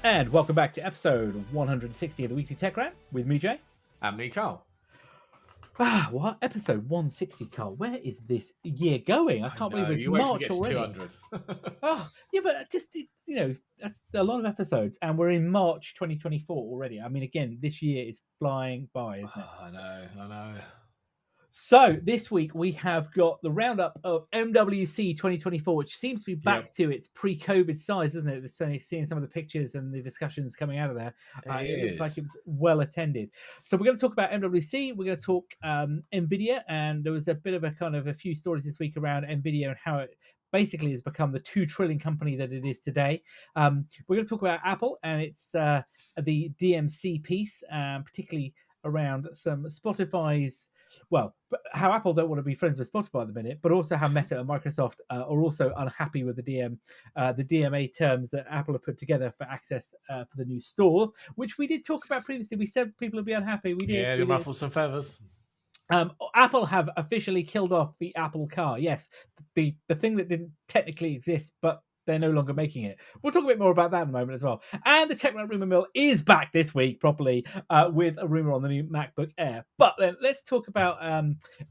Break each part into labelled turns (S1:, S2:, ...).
S1: And welcome back to episode 160 of the Weekly Tech Rant with me, Jay.
S2: And me, Carl.
S1: What? Episode 160, Carl. Where is this year going? I can't believe it's
S2: You wait till we
S1: March
S2: get to
S1: already.
S2: 200.
S1: Oh, yeah, but just, that's a lot of episodes. And we're in March 2024 already. I mean, again, this year is flying by, isn't it?
S2: I know.
S1: So this week we have got the roundup of MWC 2024, which seems to be back to its pre-COVID size, isn't it? Seeing some of the pictures and the discussions coming out of there, it looks like it was well attended. So we're going to talk about MWC. We're going to talk Nvidia, and there was a bit of a few stories this week around Nvidia and how it basically has become the 2 trillion company that it is today. We're going to talk about Apple and its the DMC piece, particularly around some Spotify's. Well, how Apple don't want to be friends with Spotify at the minute, but also how Meta and Microsoft are also unhappy with the DMA terms that Apple have put together for access for the new store, which we did talk about previously. We said people would be unhappy. We did.
S2: Yeah, they ruffled some feathers.
S1: Apple have officially killed off the Apple car. Yes, the thing that didn't technically exist, but they're no longer making it. We'll talk a bit more about that in a moment as well. And the TechRant Rumour Mill is back this week properly with a rumour on the new MacBook Air. But then let's talk about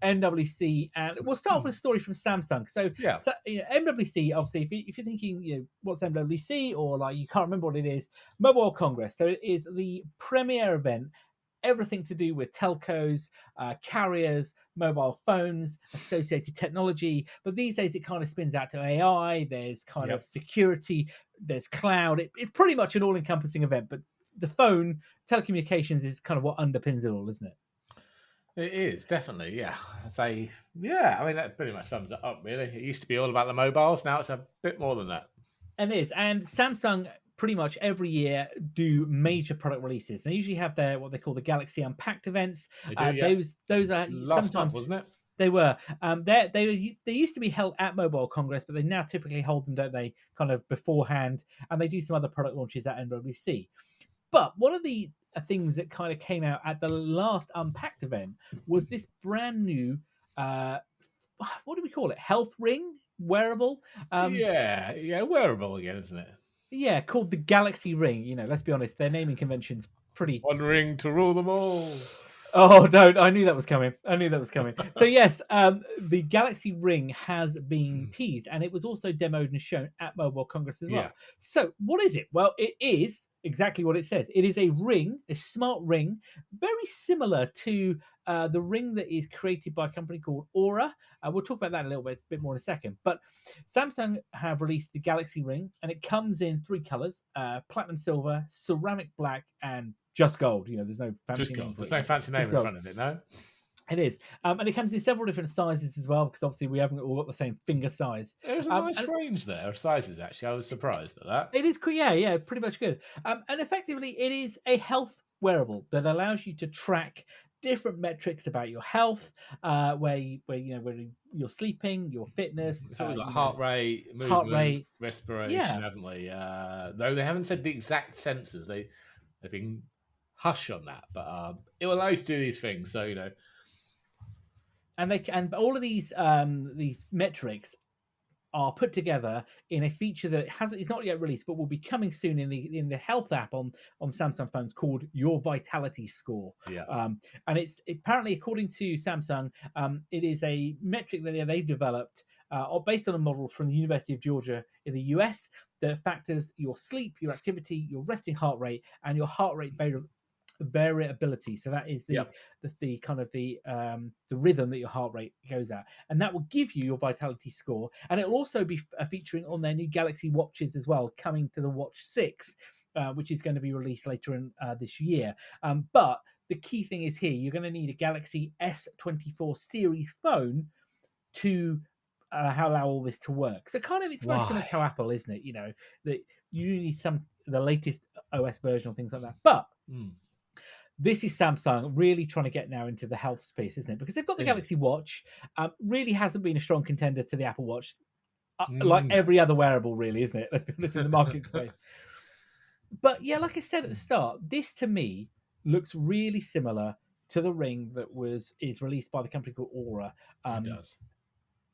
S1: MWC, and we'll start with a story from Samsung. So MWC, obviously, if you're thinking, what's MWC, or like you can't remember what it is, Mobile Congress. So it is the premier event. Everything to do with telcos, carriers, mobile phones, associated technology. But these days it kind of spins out to AI. There's kind of security. There's cloud. It's pretty much an all-encompassing event. But the phone, telecommunications is kind of what underpins it all, isn't it?
S2: It is, definitely, yeah. I mean, that pretty much sums it up, really. It used to be all about the mobiles. Now it's a bit more than that.
S1: It is. And Samsung pretty much every year do major product releases. They usually have their what they call the Galaxy Unpacked events.
S2: They do,
S1: those are
S2: last
S1: sometimes
S2: month, wasn't it?
S1: They were. They used to be held at Mobile Congress, but they now typically hold them, don't they, kind of beforehand, and they do some other product launches at MWC. But one of the things that kind of came out at the last Unpacked event was this brand new, what do we call it? Health ring? Wearable?
S2: Wearable again, isn't it?
S1: Yeah, called the Galaxy Ring. Let's be honest, their naming convention's pretty...
S2: One ring to rule them all.
S1: Oh, don't. I knew that was coming. So, yes, the Galaxy Ring has been teased, and it was also demoed and shown at Mobile Congress as well.
S2: Yeah.
S1: So, what is it? Well, it is exactly what it says. It is a ring, a smart ring, very similar to the ring that is created by a company called Aura. We'll talk about that a little bit more in a second. But Samsung have released the Galaxy Ring, and it comes in 3 colors: platinum silver, ceramic black, and just gold. There's no fancy name.
S2: There's no fancy name in front of it, no?
S1: It is. And it comes in several different sizes as well, because obviously we haven't all got the same finger size.
S2: There's a nice range there of sizes, actually. I was surprised at that.
S1: It is cool. Yeah, pretty much good. And effectively, it is a health wearable that allows you to track different metrics about your health, where you're sleeping, your fitness,
S2: heart rate, movement, respiration, haven't we? Though they haven't said the exact sensors, they've been hush on that, but it will allow you to do these things. So
S1: and all of these metrics are put together in a feature that is not yet released, but will be coming soon in the health app on Samsung phones called Your Vitality Score. And it's apparently, according to Samsung, it is a metric that they've developed based on a model from the University of Georgia in the US that factors your sleep, your activity, your resting heart rate, and your heart rate variability. So that is the kind of the rhythm that your heart rate goes at, and that will give you your vitality score. And it will also be featuring on their new Galaxy watches as well, coming to the Watch 6, which is going to be released later in this year. But the key thing is here, you're going to need a Galaxy S24 series phone to allow all this to work. So kind of it's very similar to how Apple, isn't it? That you need the latest OS version or things like that. But this is Samsung really trying to get now into the health space, isn't it? Because they've got the Galaxy Watch, really hasn't been a strong contender to the Apple Watch, like every other wearable, really, isn't it? Let's be honest, in the market space. But yeah, like I said at the start, this to me looks really similar to the ring that is released by the company called Aura.
S2: It does.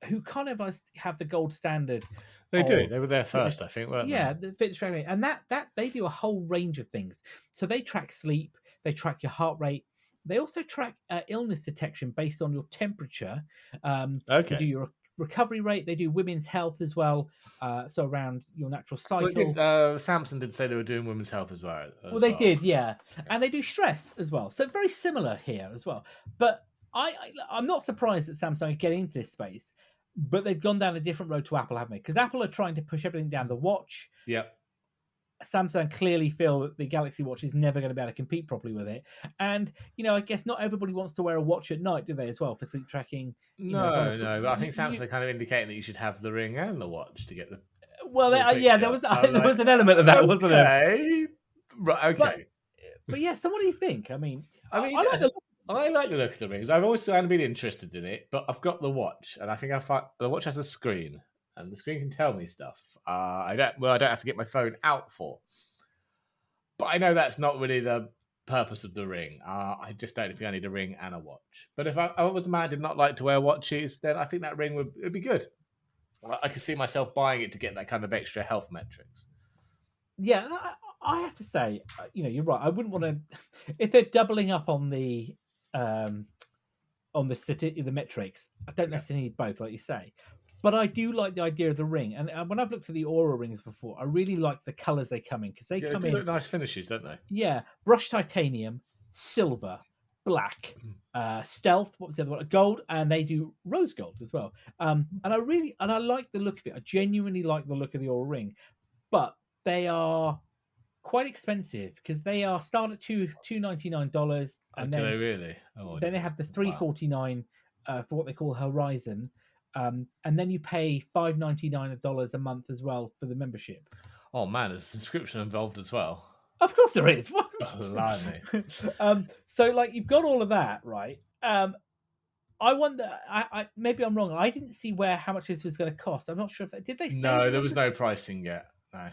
S1: who kind of have the gold standard.
S2: They do. They were there first, I think, weren't they?
S1: Yeah, the fitness training, and that they do a whole range of things. So they track sleep, they track your heart rate. They also track illness detection based on your temperature. They do your recovery rate. They do women's health as well. So around your natural cycle.
S2: Samsung did say they were doing women's health as well.
S1: Well, they did, yeah, and they do stress as well. So very similar here as well. But I'm not surprised that Samsung are getting into this space, but they've gone down a different road to Apple, haven't they? Because Apple are trying to push everything down the watch.
S2: Yep.
S1: Samsung clearly feel that the Galaxy Watch is never going to be able to compete properly with it. And, I guess not everybody wants to wear a watch at night, do they, as well, for sleep tracking?
S2: No. But I think Samsung are kind of indicating that you should have the Ring and the watch to get the...
S1: Well, there was an element of that, wasn't
S2: there? Right, okay.
S1: But yeah, so what do you think? I mean, I
S2: like the look of the Rings. I've always been interested in it, but I've got the watch, and I think the watch has a screen, and the screen can tell me stuff. I don't have to get my phone out for. But I know that's not really the purpose of the Ring. I just don't think I need a Ring and a watch. But if I was a man who did not like to wear watches, then I think that Ring would be good. I could see myself buying it to get that kind of extra health metrics.
S1: Yeah, I have to say, you're right. I wouldn't want to, if they're doubling up on the metrics. I don't necessarily need both, like you say. But I do like the idea of the Ring, and when I've looked at the Aura rings before, I really like the colours they come in, because they come in
S2: look nice finishes, don't they?
S1: Yeah, brushed titanium, silver, black, stealth. What was the other one? Gold, and they do rose gold as well. And I like the look of it. I genuinely like the look of the Aura ring, but they are quite expensive because they are start at $299, and
S2: then they really?
S1: Then they have the $349 for what they call Horizon. And then you pay $599 a month as well for the membership.
S2: Oh man, there's a subscription involved as well.
S1: Of course there is. So like you've got all of that, right? I wonder. I maybe I'm wrong. I didn't see how much this was going to cost. I'm not sure if did they say.
S2: No, there was no pricing yet. No.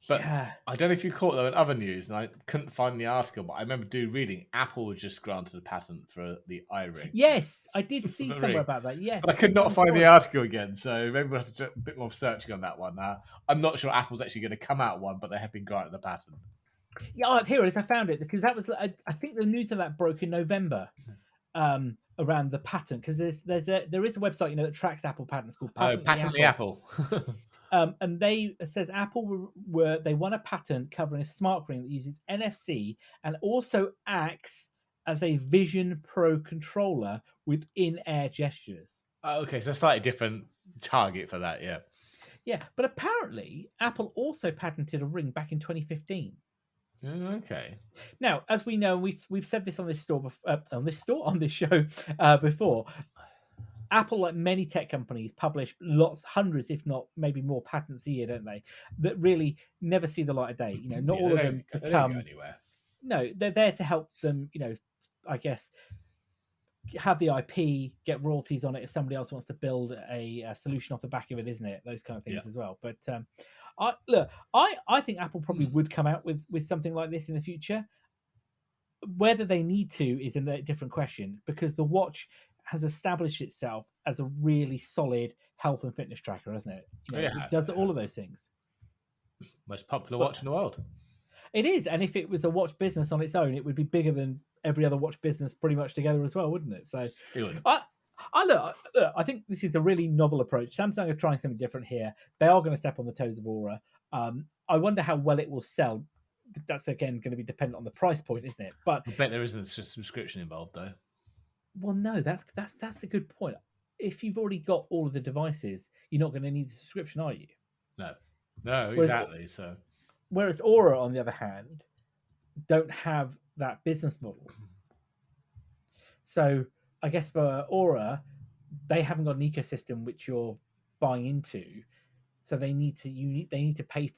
S2: But yeah. I don't know if you caught though in other news, and I couldn't find the article, but I remember reading Apple was just granted a patent for the iRing.
S1: Yes, I did see somewhere about that. Yes,
S2: but I could not find the article again, so maybe we'll have to do a bit more searching on that one. I'm not sure Apple's actually going to come out one, but they have been granted a patent.
S1: Yeah, here it is. I found it because that was. I think the news of that broke in November. Around the patent, because there is a website that tracks Apple patents called
S2: Patently Apple.
S1: And it says Apple they won a patent covering a smart ring that uses NFC and also acts as a Vision Pro controller with in-air gestures.
S2: Okay, so a slightly different target for that, yeah.
S1: Yeah, but apparently Apple also patented a ring back in 2015.
S2: Okay.
S1: Now, as we know, we've said this on this show before. Apple, like many tech companies, publish hundreds, if not maybe more patents a year, don't they? That really never see the light of day. Not all of them become
S2: anywhere.
S1: No, they're there to help them. I guess have the IP, get royalties on it if somebody else wants to build a solution off the back of it, isn't it? Those kind of things as well. But I think Apple probably would come out with something like this in the future. Whether they need to is a different question, because the watch has established itself as a really solid health and fitness tracker, hasn't it? It does all of those things.
S2: Most popular watch in the world.
S1: It is, and if it was a watch business on its own, it would be bigger than every other watch business pretty much together as well, wouldn't it? So I think this is a really novel approach. Samsung are trying something different here. They are going to step on the toes of Aura. I wonder how well it will sell. That's again going to be dependent on the price point, isn't it? But
S2: I bet there isn't a subscription involved though.
S1: Well, no, that's a good point. If you've already got all of the devices, you're not going to need a subscription, are you?
S2: No, exactly.
S1: Whereas Aura, on the other hand, don't have that business model. So I guess for Aura, they haven't got an ecosystem which you're buying into. So they need to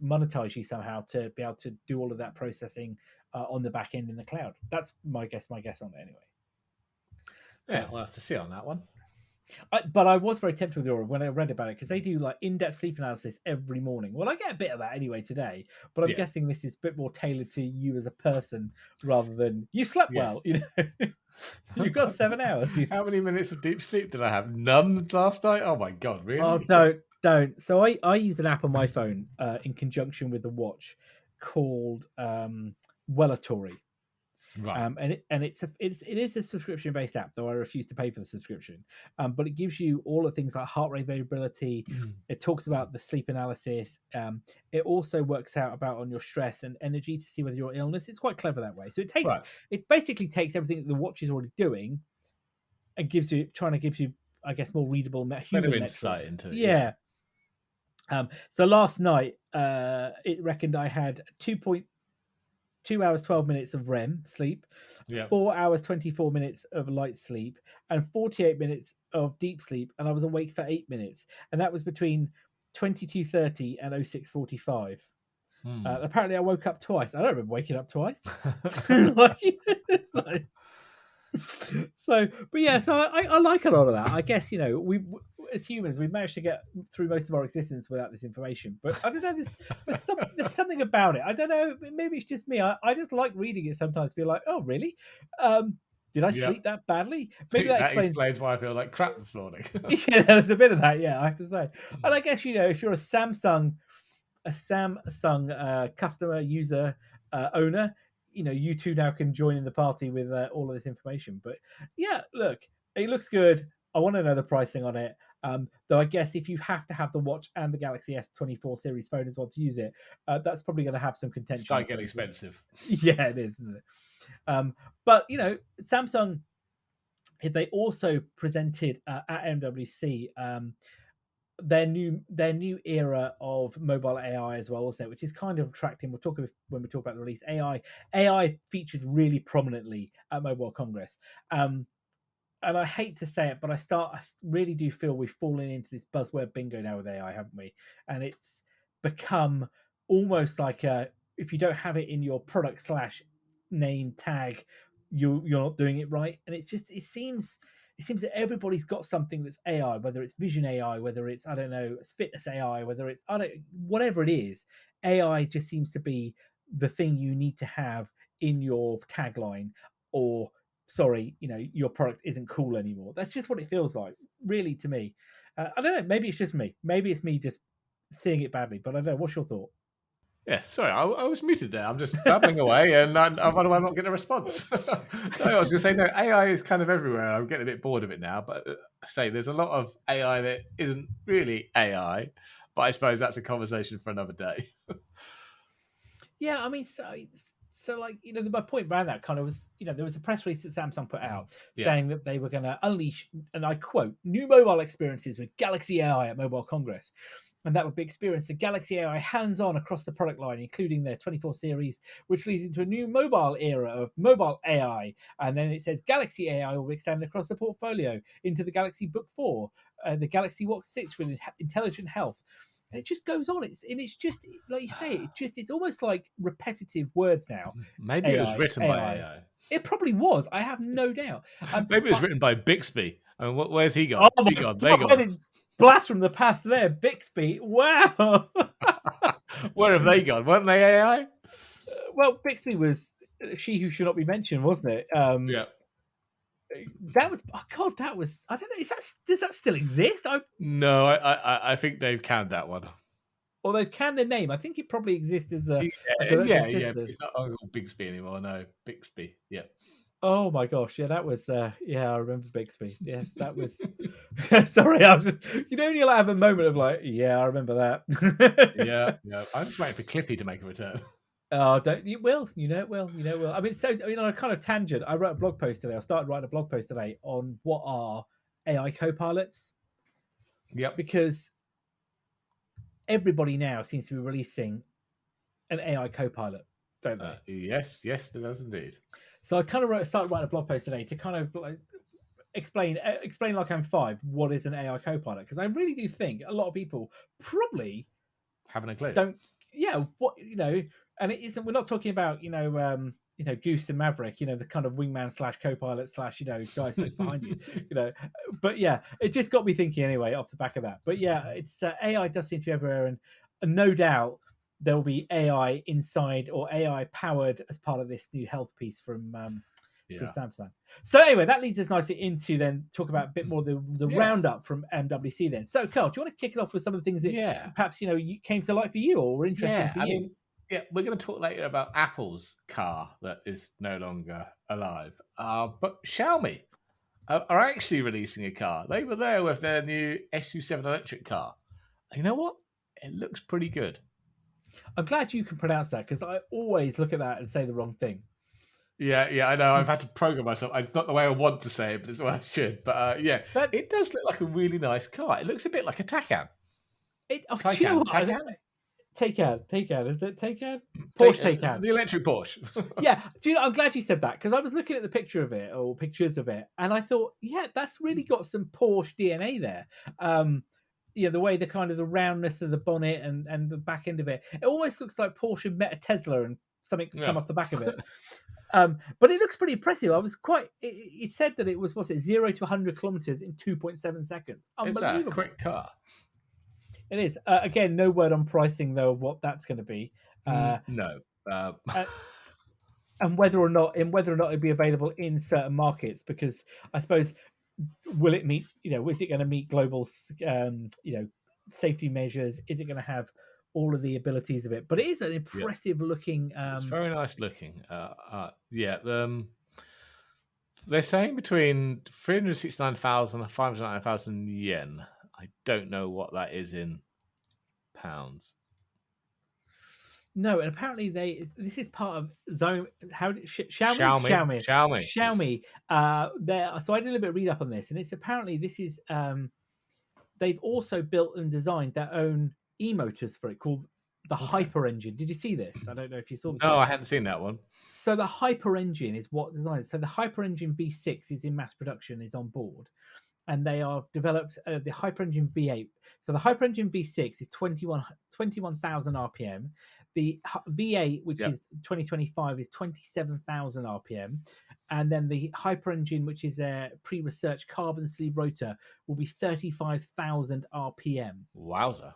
S1: monetize you somehow to be able to do all of that processing on the back end in the cloud. That's my guess on it anyway.
S2: Yeah, we'll have to see on that one.
S1: But I was very tempted with Aura when I read about it, because they do like in-depth sleep analysis every morning. Well, I get a bit of that anyway today, but I'm guessing this is a bit more tailored to you as a person rather than you slept well. You've got 7 hours.
S2: How many minutes of deep sleep did I have? None last night. Oh my god,
S1: Oh,
S2: really?
S1: don't. So I use an app on my phone in conjunction with the watch called Wellatory.
S2: Right.
S1: It is a subscription based app, though I refuse to pay for the subscription. But it gives you all the things like heart rate variability. It talks about the sleep analysis. It also works out about on your stress and energy to see whether you're illness. It's quite clever that way. So
S2: Right.
S1: it basically takes everything that the watch is already doing and gives you I guess more readable
S2: Better
S1: human
S2: insight
S1: metrics.
S2: into it.
S1: Yeah. So last night, it reckoned I had 2 hours 12 minutes of REM sleep,
S2: Yeah.
S1: 4 hours 24 minutes of light sleep, and 48 minutes of deep sleep, and I was awake for 8 minutes, and that was between 22:30 and 06:45. Apparently, I woke up twice. I don't remember waking up twice. like, so, but yeah, so I like a lot of that. I guess we as humans we've managed to get through most of our existence without this information. But I don't know, there's something about it. I don't know. Maybe it's just me. I just like reading it sometimes. Be like, oh really? Did I
S2: Yeah.
S1: sleep that badly? Maybe that
S2: explains why I feel like crap this morning.
S1: Yeah, there's a bit of that. Yeah, I have to say. And I guess if you're a Samsung customer user owner, you two now can join in the party with all of this information. But yeah, look, it looks good. I want to know the pricing on it. Though I guess if you have to have the watch and the Galaxy S24 series phone as well to use it, that's probably going to have some contention.
S2: It's going to get expensive.
S1: Yeah, it is, isn't it? But Samsung, they also presented at MWC their new era of mobile AI as well, also, which is kind of attracting. When we talk about the release. AI featured really prominently at Mobile Congress, and I hate to say it, but I really do feel we've fallen into this buzzword bingo now with AI, haven't we? And it's become almost like if you don't have it in your product / name tag, you're not doing it right. And it seems that everybody's got something that's AI, whether it's vision AI, whether it's I don't know fitness AI, whether it's whatever it is. AI just seems to be the thing you need to have in your tagline, or sorry, your product isn't cool anymore. That's just what it feels like, really, to me. I don't know. Maybe it's just me. Maybe it's me just seeing it badly. But I don't know. What's your thought?
S2: Yeah, sorry, I was muted there. I'm just babbling away, and I wonder why I'm not getting a response. No, I was going to say, no, AI is kind of everywhere. I'm getting a bit bored of it now, but say there's a lot of AI that isn't really AI, but I suppose that's a conversation for another day.
S1: Yeah, I mean, so like my point around that kind of was there was a press release that Samsung put out saying that they were going to unleash, and I quote, new mobile experiences with Galaxy AI at Mobile Congress. And that would be experienced the Galaxy AI hands-on across the product line, including their 24 series, which leads into a new mobile era of mobile AI. And then it says Galaxy AI will be extended across the portfolio into the Galaxy Book 4, the Galaxy Watch 6 with intelligent health. And it just goes on. It's just like you say. It's almost like repetitive words now.
S2: Maybe it was written by AI.
S1: It probably was. I have no doubt.
S2: Maybe it was written by Bixby. I mean, where's he gone?
S1: Oh my God, they gone. Blast from the past there, Bixby. Wow.
S2: Where have they gone? Weren't they AI?
S1: Well, Bixby was she who should not be mentioned, wasn't it?
S2: Yeah.
S1: That was God. That was I don't know. Does that still exist?
S2: No, I think they've canned that one.
S1: Or they've canned the name. I think it probably exists as a
S2: yeah. It's not Uncle Bixby anymore. No, Bixby. Yeah.
S1: Oh my gosh, yeah, that was I remember Bixby. Yes, that was sorry, I was just when you have a moment of like, yeah, I remember that.
S2: yeah. I'm just waiting for Clippy to make a return.
S1: Oh, don't you will. It will. I mean, on a kind of tangent, I wrote a blog post today. I started writing a blog post today on what are AI co-pilots.
S2: Yep.
S1: Because everybody now seems to be releasing an AI co-pilot, don't they?
S2: Yes, there does indeed.
S1: So I kind of started writing a blog post today to kind of explain like I'm 5 what is an AI co-pilot, because I really do think a lot of people probably
S2: haven't a clue.
S1: Don't what and it isn't. We're not talking about Goose and Maverick, the kind of wingman / co-pilot / guy sits behind you, But yeah, it just got me thinking anyway off the back of that. But yeah, it's AI does seem to be everywhere, and no doubt there will be AI inside or AI powered as part of this new health piece from from
S2: Yeah.
S1: Samsung. So anyway, that leads us nicely into then talk about a bit more the
S2: Yeah.
S1: roundup from MWC then. So Carl, do you want to kick it off with some of the things that
S2: Yeah.
S1: perhaps you came to light for you or were interesting
S2: Yeah.
S1: for
S2: I
S1: you?
S2: mean, yeah, we're going to talk later about Apple's car that is no longer alive. But Xiaomi are actually releasing a car. They were there with their new SU7 electric car. And you know what? It looks pretty good.
S1: I'm glad you can pronounce that because I always look at that and say the wrong thing.
S2: Yeah, I know. I've had to program myself. It's not the way I want to say it, but it's the way I should. But yeah,
S1: That
S2: it does look like a really nice car. It looks a bit like a Taycan.
S1: do you know what?
S2: Taycan?
S1: Taycan, is it Taycan? Porsche Taycan.
S2: The electric Porsche.
S1: Yeah, do you know? I'm glad you said that because I was looking at the picture of it or pictures of it, and I thought, yeah, that's really got some Porsche DNA there. The way the kind of the roundness of the bonnet and the back end of it, it almost looks like Porsche met a Tesla and something's come off the back of it. But it looks pretty impressive. I was quite. It said that it was 0 to 100 kilometers in 2.7 seconds. Unbelievable!
S2: It's a quick car.
S1: It is. Again, no word on pricing though of what that's going to be.
S2: No.
S1: And whether or not it'd be available in certain markets, because I suppose will it meet? Is it going to meet global, safety measures? Is it going to have all of the abilities of it? But it is an impressive looking.
S2: It's very nice looking. They're saying between 369,000 and 509,000 yen. I don't know what that is in pounds.
S1: No, and apparently this is part of Xiaomi. So I did a little bit of read up on this, and it's apparently this is they've also built and designed their own e-motors for it called the Hyper Engine. Did you see this? I don't know if you saw this.
S2: No, I hadn't seen that one.
S1: So the Hyper Engine is what designed. So the Hyper Engine V6 is in mass production, is on board, and they are developed the Hyper Engine V8. So the Hyper Engine V6 is 21,000 RPM. The V8, which is 2025, is 27,000 RPM. And then the Hyper Engine, which is a pre-researched carbon sleeve rotor, will be 35,000 RPM.
S2: Wowza.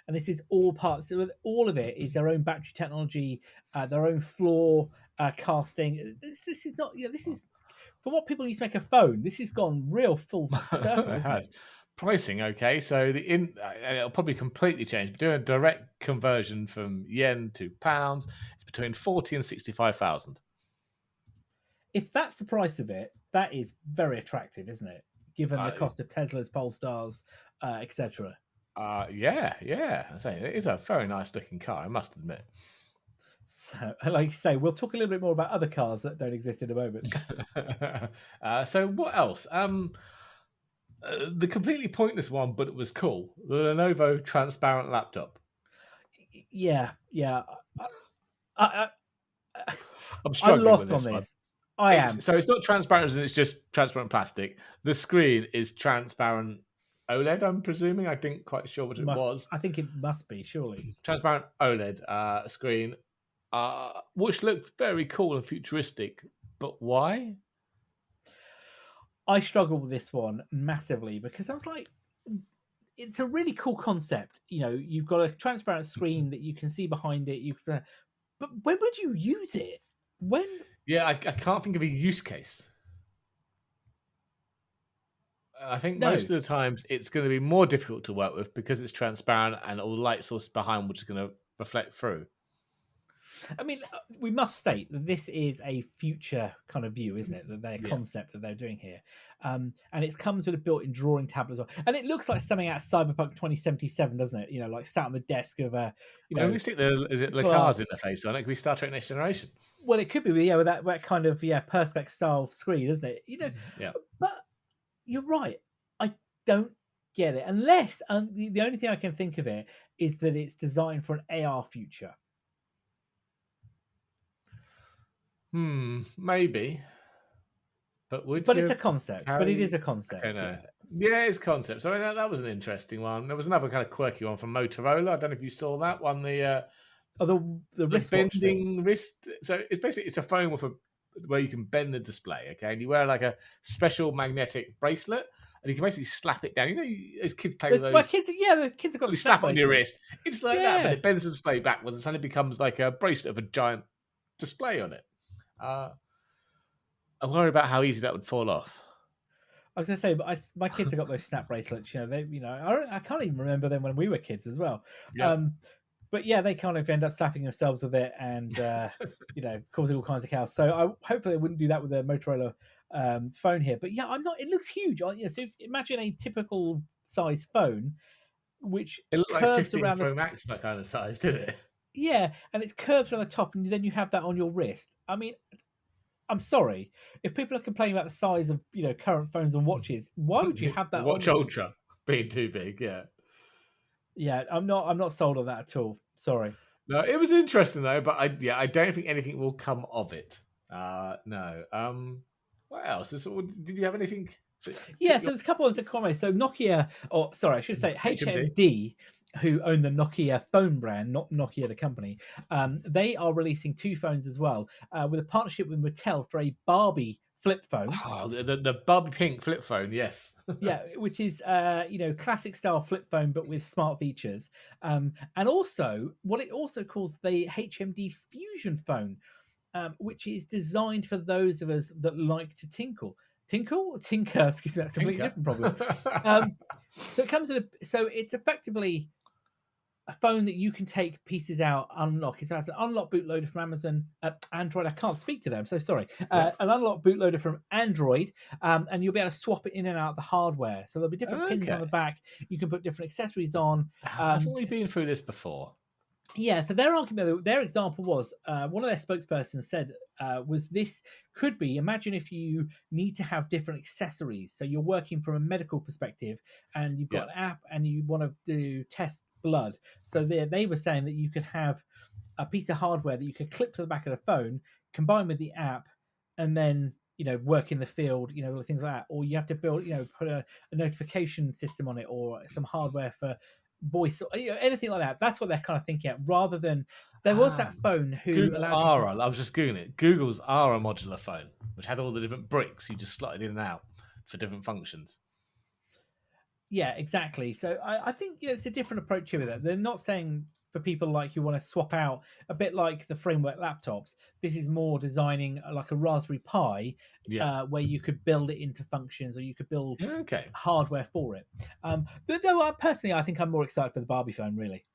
S1: And this is all parts. So all of it is their own battery technology, their own floor casting. This is not. This is from what people used to make a phone. This has gone real full circle.
S2: It has. Pricing, okay. So it'll probably completely change. But doing a direct conversion from yen to pounds, it's between 40 and 65,000.
S1: If that's the price of it, that is very attractive, isn't it? Given the cost of Tesla's Polestars, etc.
S2: Yeah. I say it is a very nice looking car, I must admit.
S1: So, like you say, we'll talk a little bit more about other cars that don't exist in a moment.
S2: So what else? The completely pointless one, but it was cool. The Lenovo transparent laptop.
S1: Yeah.
S2: I'm struggling
S1: lost
S2: with this
S1: on
S2: one.
S1: this. I am.
S2: So it's not transparent as in it's just transparent plastic. The screen is transparent OLED, I'm presuming. I didn't quite sure what it was.
S1: I think it must be, surely.
S2: Transparent OLED screen, which looked very cool and futuristic. But why?
S1: I struggle with this one massively because I was like, it's a really cool concept. You've got a transparent screen that you can see behind it. But when would you use it? When?
S2: Yeah, I can't think of a use case. I think most of the times it's going to be more difficult to work with because it's transparent and all the light source behind which is going to reflect through.
S1: I mean, we must state that this is a future kind of view, isn't it? That their concept that they're doing here, and it comes with a built-in drawing tablet as well. And it looks like something out of Cyberpunk 2077, doesn't it? Like sat on the desk of a,
S2: we stick the car's interface on it. Could be Star Trek Next Generation?
S1: Well, it could be, with that kind of perspex style screen, isn't it?
S2: Yeah.
S1: But you're right. I don't get it unless the only thing I can think of it is that it's designed for an AR future.
S2: Maybe. But
S1: it's a concept. But it is a concept.
S2: I don't know. Yeah, it's concept. So that was an interesting one. There was another kind of quirky one from Motorola. I don't know if you saw that one. The
S1: wrist
S2: bending wrist. So it's a phone where you can bend the display. Okay, and you wear like a special magnetic bracelet, and you can basically slap it down. As kids play with those.
S1: Well, the kids have got
S2: you slap it on your wrist. It's like that, but it bends the display backwards and suddenly becomes like a bracelet of a giant display on it. I worry about how easy that would fall off.
S1: I was gonna say, but my kids have got those snap bracelets. I can't even remember them when we were kids as well.
S2: Yep.
S1: But yeah, they kind of end up slapping themselves with it and causing all kinds of chaos. So hopefully they wouldn't do that with a Motorola phone here. But yeah, I'm not. It looks huge. So imagine a typical size phone, which
S2: It looked like
S1: curves
S2: 15
S1: around the
S2: Pro Max, that kind of size, did it?
S1: and it's curved around the top, and then you have that on your wrist. I mean, I'm sorry if people are complaining about the size of current phones and watches. Why would you have
S2: The
S1: that
S2: Watch
S1: on?
S2: Ultra being too big, yeah.
S1: Yeah, I'm not sold on that at all. Sorry.
S2: No, it was interesting though, but I don't think anything will come of it. No. What else? Did you have anything that
S1: Yeah,
S2: took
S1: so
S2: your
S1: there's a couple of the comments. So Nokia, or sorry, I should say
S2: HMD?
S1: HMD, who own the Nokia phone brand, not Nokia the company. They are releasing two phones as well, with a partnership with Mattel for a Barbie flip phone.
S2: Oh, the Barbie pink flip phone, yes.
S1: Yeah, which is classic style flip phone but with smart features. And also what it also calls the HMD Fusion phone, which is designed for those of us that like to tinker. Excuse me, that's a completely
S2: Tinker.
S1: different problem. Um, so it comes in so it's effectively a phone that you can take pieces out, unlock. It has an unlock bootloader from Amazon, Android. I can't speak today. I'm so sorry.
S2: Yeah.
S1: An unlock bootloader from Android, and you'll be able to swap it in and out the hardware. So there'll be different pins on
S2: Okay.
S1: the back. You can put different accessories on.
S2: I've only been through this before.
S1: Yeah, so their argument, their example was one of their spokespersons said was this could be imagine if you need to have different accessories. So you're working from a medical perspective and you've
S2: Yeah.
S1: got an app and you want to do test blood. So they were saying that you could have a piece of hardware that you could clip to the back of the phone, combine with the app, and then work in the field, things like that. Or you have to build, put a notification system on it or some hardware for voice or anything like that. That's what they're kind of thinking at, rather than there was that phone who
S2: Google
S1: allowed you
S2: Ara.
S1: to
S2: I was just googling it. Google's Ara modular phone, which had all the different bricks you just slotted in and out for different functions.
S1: yeah, exactly. So I think it's a different approach here with it. They're not saying for people like you want to swap out a bit like the framework laptops. This is more designing like a Raspberry Pi,
S2: Yeah.
S1: where you could build it into functions or you could build
S2: Okay.
S1: hardware for it. But no, personally, I think I'm more excited for the Barbie phone, really.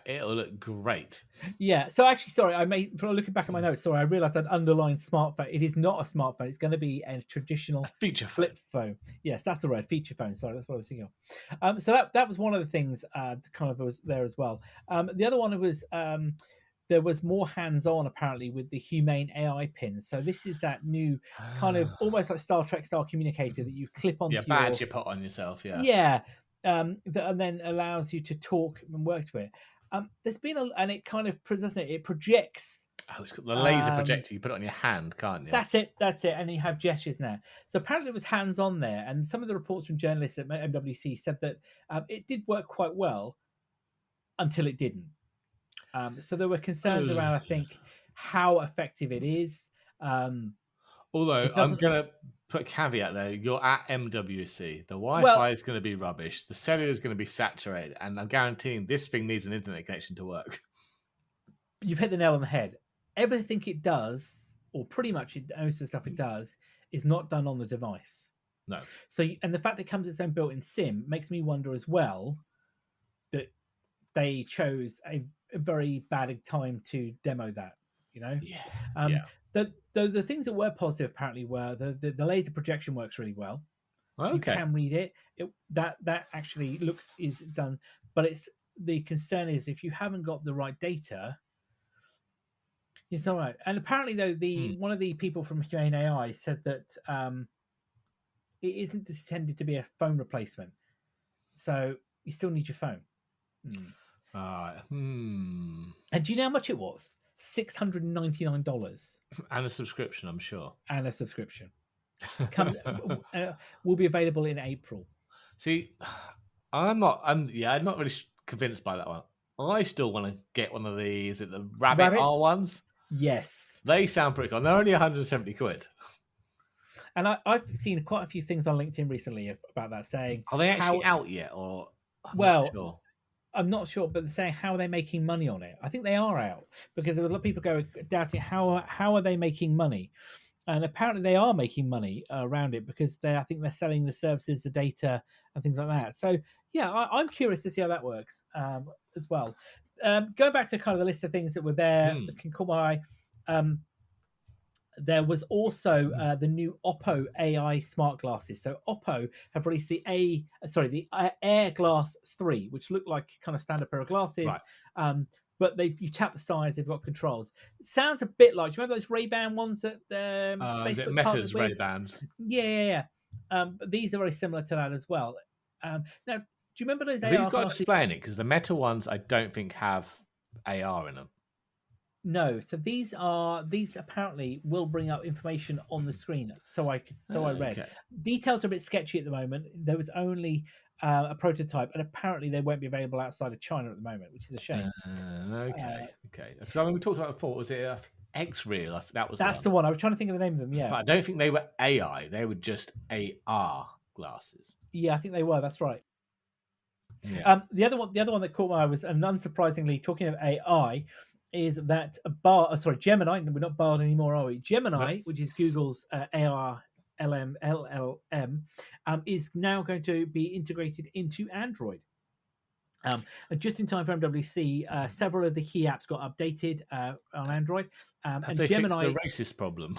S2: It'll look great.
S1: Yeah. So actually, sorry, looking back at my notes. Sorry, I realised I'd underlined smartphone. It is not a smartphone. It's going to be a traditional
S2: Feature
S1: flip phone. Yes, that's the word. Feature phone. Sorry, that's what I was thinking of. So that was one of the things kind of was there as well. The other one was there was more hands-on apparently with the Humane AI pin. So this is that new kind of almost like Star Trek style communicator that you clip onto
S2: Yeah, badge you put on yourself. Yeah.
S1: yeah, that and then allows you to talk and work to it. There's been and it kind of doesn't it? It projects.
S2: Oh, it's got the laser projector. You put it on your hand, can't you?
S1: That's it. And you have gestures now. So apparently it was hands-on there, and some of the reports from journalists at MWC said that it did work quite well until it didn't. So there were concerns around, I think, how effective it is.
S2: Although
S1: It
S2: I'm
S1: doesn't.
S2: gonna put a caveat there. You're at MWC. The Wi-Fi
S1: Well,
S2: is going to be rubbish. The cellular is going to be saturated, and I'm guaranteeing this thing needs an internet connection to work.
S1: you've hit the nail on the head. Everything it does, or pretty much most of the stuff it does, is not done on the device.
S2: No.
S1: So, and the fact that it comes with its own built-in SIM makes me wonder as well that they chose a very bad time to demo that.
S2: Yeah.
S1: The things that were positive apparently were the laser projection works really well.
S2: Okay.
S1: You can read it. That actually is done, but it's the concern is if you haven't got the right data, it's all right. And apparently, though, one of the people from Humane AI said that it isn't intended to be a phone replacement, so you still need your phone. And do you know how much it was? $699.
S2: And a subscription, I'm sure.
S1: And a subscription will be available in April.
S2: See, I'm not really convinced by that one. I still want to get one of these. Is it the Rabbit R ones?
S1: Yes.
S2: They sound pretty cool. They're only 170 quid.
S1: And I've seen quite a few things on LinkedIn recently about that saying,
S2: are they actually out yet? Or
S1: I'm not sure, but they're saying how are they making money on it? I think they are out because there were a lot of people doubting how are they making money. and apparently they are making money around it because I think they're selling the services, the data, and things like that. So yeah, I'm curious to see how that works as well. Going back to kind of the list of things that were there
S2: Hmm.
S1: that can caught my eye. Um, there was also the new Oppo AI smart glasses. So Oppo have released the Air Glass 3, which look like kind of standard pair of glasses.
S2: Right.
S1: But you tap the sides, they've got controls. It sounds a bit like, do you remember those Ray-Ban ones that
S2: Is it
S1: Facebook partnered
S2: Meta's
S1: with?
S2: Ray-Bans?
S1: Yeah. But these are very similar to that as well. Now, do you remember those
S2: Have these
S1: AR
S2: got to
S1: glasses?
S2: explain it? Because the Meta ones I don't think have AR in them.
S1: No, so these apparently will bring up information on the screen. So I read.
S2: Okay.
S1: Details are a bit sketchy at the moment. There was only a prototype, and apparently they won't be available outside of China at the moment, which is a shame.
S2: Okay. Because I mean, we talked about it before. Was it X-Real? That was the
S1: That's
S2: one.
S1: the one. I was trying to think of the name of them. Yeah,
S2: But I don't think they were AI. They were just AR glasses.
S1: yeah, I think they were. That's right.
S2: Yeah.
S1: The other one that caught my eye was, and unsurprisingly, talking of AI, is that Gemini. We're not Bard anymore, are we? Gemini,
S2: No.
S1: which is Google's AR LLM, is now going to be integrated into Android. And just in time for MWC, several of the key apps got updated on Android.
S2: Have
S1: And
S2: they
S1: Gemini,
S2: fixed the racist problem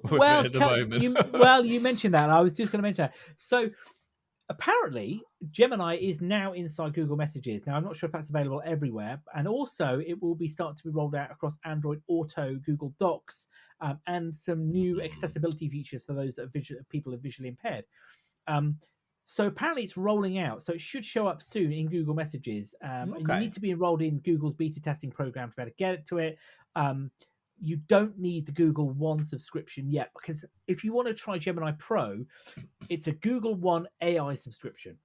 S2: with it at the moment?
S1: you mentioned that. I was just going to mention that. So apparently, Gemini is now inside Google Messages. Now, I'm not sure if that's available everywhere, and also it will be starting to be rolled out across Android Auto, Google Docs, and some new accessibility features for those that are people who are visually impaired. So apparently it's rolling out, so it should show up soon in Google Messages. And you need to be enrolled in Google's beta testing program to be able to get to it. You don't need the Google One subscription yet, because if you want to try Gemini Pro, it's a Google One AI subscription.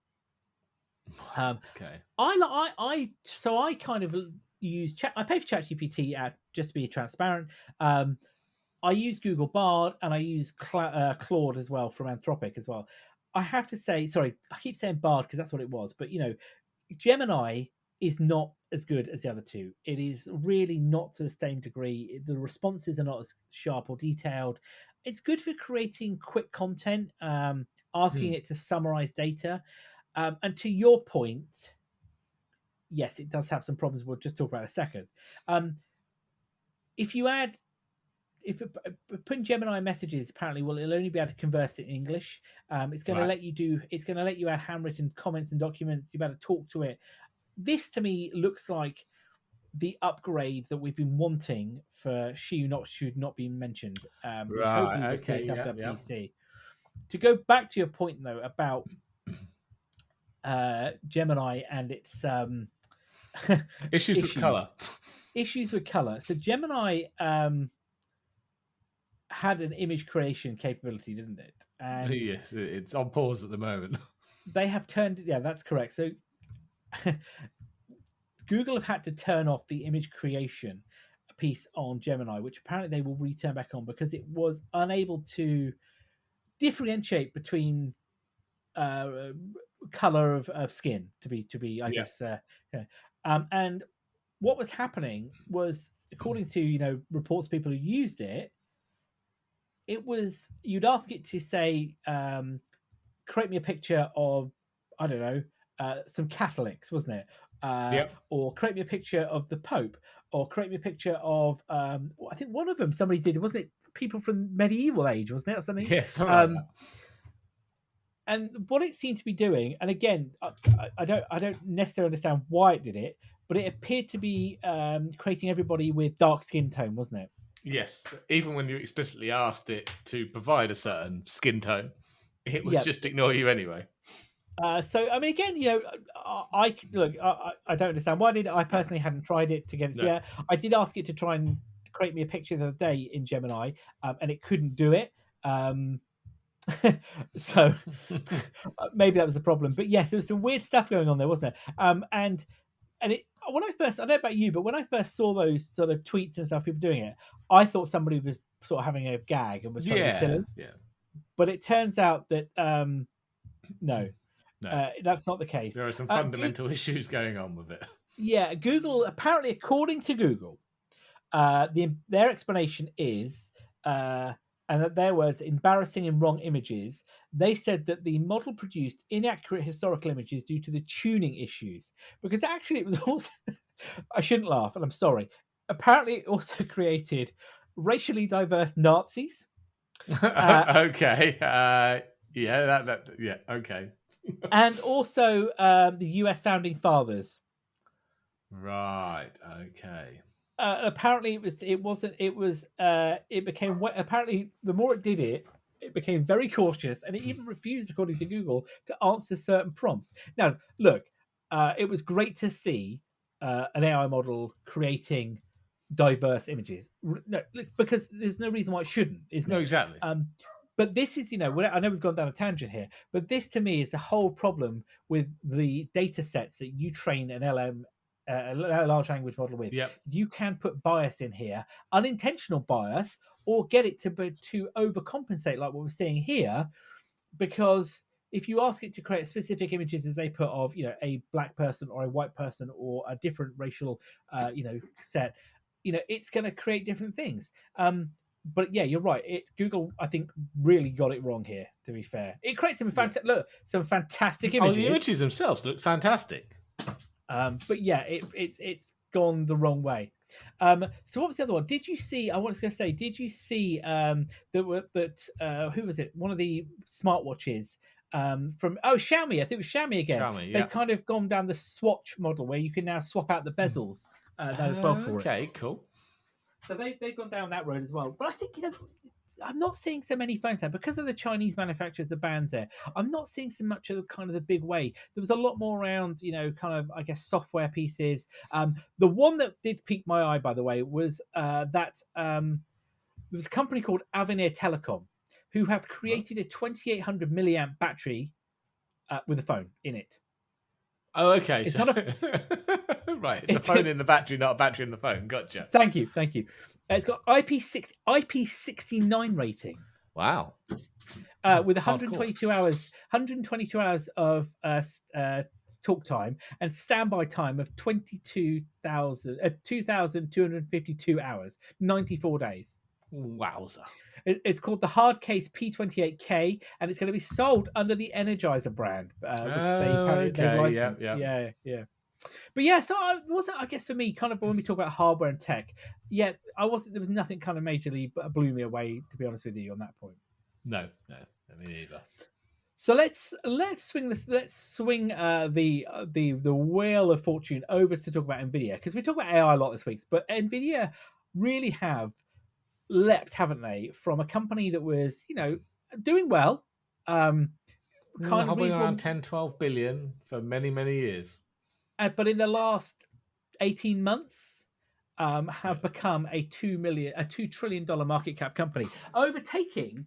S2: Okay.
S1: I kind of use I pay for ChatGPT just to be transparent. I use Google Bard and I use Claude as well from Anthropic as well. I have to say, sorry, I keep saying Bard because that's what it was, but Gemini is not as good as the other two. It is really not to the same degree. The responses are not as sharp or detailed. It's good for creating quick content, asking it to summarize data. And to your point, yes, it does have some problems. We'll just talk about in a second. If you add if putting Gemini messages, apparently, well, it'll only be able to converse in English. It's going to let you add handwritten comments and documents. You're able to talk to it. This to me looks like the upgrade that we've been wanting for Should Not Be Mentioned, which hopefully we'll see at WWDC. To go back to your point though about Gemini and its
S2: issues with color.
S1: Issues with color. So Gemini had an image creation capability, didn't it? And
S2: yes, it's on pause at the moment.
S1: They have turned, yeah, that's correct. So Google have had to turn off the image creation piece on Gemini, which apparently they will return back on because it was unable to differentiate between color of skin to be I guess and what was happening was, according to reports, people who used it, it was, you'd ask it to say, create me a picture of, I don't know, some Catholics, wasn't it? Or create me a picture of the Pope, or create me a picture of, I think one of them somebody did, wasn't it? People from medieval age, wasn't it, or something?
S2: Yeah, something like that.
S1: And what it seemed to be doing, and again, I don't necessarily understand why it did it, but it appeared to be creating everybody with dark skin tone, wasn't it?
S2: Yes, even when you explicitly asked it to provide a certain skin tone, it would just ignore you anyway.
S1: So I mean, again, I don't understand why did I personally hadn't tried it to get it. No. Yeah, I did ask it to try and create me a picture the other day in Gemini, and it couldn't do it. So maybe that was the problem. But yes, there was some weird stuff going on there, wasn't there? And it, when I don't know about you, but when I first saw those sort of tweets and stuff, people doing it, I thought somebody was sort of having a gag and was trying to be silly.
S2: Yeah.
S1: But it turns out that no, that's not the case.
S2: There are some fundamental issues going on with it.
S1: Yeah, Google, apparently, according to Google, their explanation is and that there was embarrassing and wrong images. They said that the model produced inaccurate historical images due to the tuning issues. Because actually, it was also, I shouldn't laugh, and I'm sorry. Apparently, it also created racially diverse Nazis.
S2: Okay. Yeah. Yeah. Okay.
S1: And also the US founding fathers.
S2: Right. Okay.
S1: Apparently it became apparently the more it did it, it became very cautious, and it even refused, according to Google, to answer certain prompts. Now look, it was great to see an AI model creating diverse images. No, because there's no reason why it shouldn't, isn't
S2: No,
S1: it?
S2: exactly.
S1: But this is, I know we've gone down a tangent here, but this to me is the whole problem with the data sets that you train an LM, a large language model with.
S2: Yep.
S1: You can put bias in here, unintentional bias, or get it to overcompensate, like what we're seeing here, because if you ask it to create specific images as they put of a black person or a white person or a different racial set, it's going to create different things. But yeah, you're right. Google, I think, really got it wrong here. To be fair, it creates some some fantastic images.
S2: Oh, the images themselves look fantastic.
S1: But yeah, it's gone the wrong way. So what was the other one? Did you see? I was going to say, did you see who was it? One of the smartwatches from Xiaomi. I think it was Xiaomi again.
S2: Xiaomi, yeah.
S1: They've kind of gone down the swatch model where you can now swap out the bezels that as well for it.
S2: Okay, cool.
S1: So they've gone down that road as well. But I think I'm not seeing so many phones now because of the Chinese manufacturers of bands there. I'm not seeing so much of kind of the big way. There was a lot more around, kind of, I guess, software pieces. The one that did pique my eye, by the way, was that there was a company called Avenir Telecom who have created a 2800 milliamp battery with a phone in it.
S2: Oh, okay.
S1: It's
S2: so...
S1: not a
S2: right. It's a phone in the battery, not a battery in the phone. Gotcha.
S1: Thank you. It's got IP69 rating.
S2: Wow.
S1: With 122 hours of talk time and standby time of 2,252 hours, 94 days.
S2: Wowza.
S1: It's called the Hardcase P28K, and it's going to be sold under the Energizer brand, which they licensed. Yeah. But yeah, so I wasn't. I guess for me, kind of when we talk about hardware and tech, yeah, I wasn't. There was nothing kind of majorly blew me away, to be honest with you, on that point.
S2: No, me neither.
S1: So let's swing this. Let's swing the wheel of fortune over to talk about Nvidia, because we talk about AI a lot this week, but Nvidia really have leapt, haven't they, from a company that was doing
S2: well, kind of around 10-12 billion for many years,
S1: but in the last 18 months have become a $2 trillion market cap company, overtaking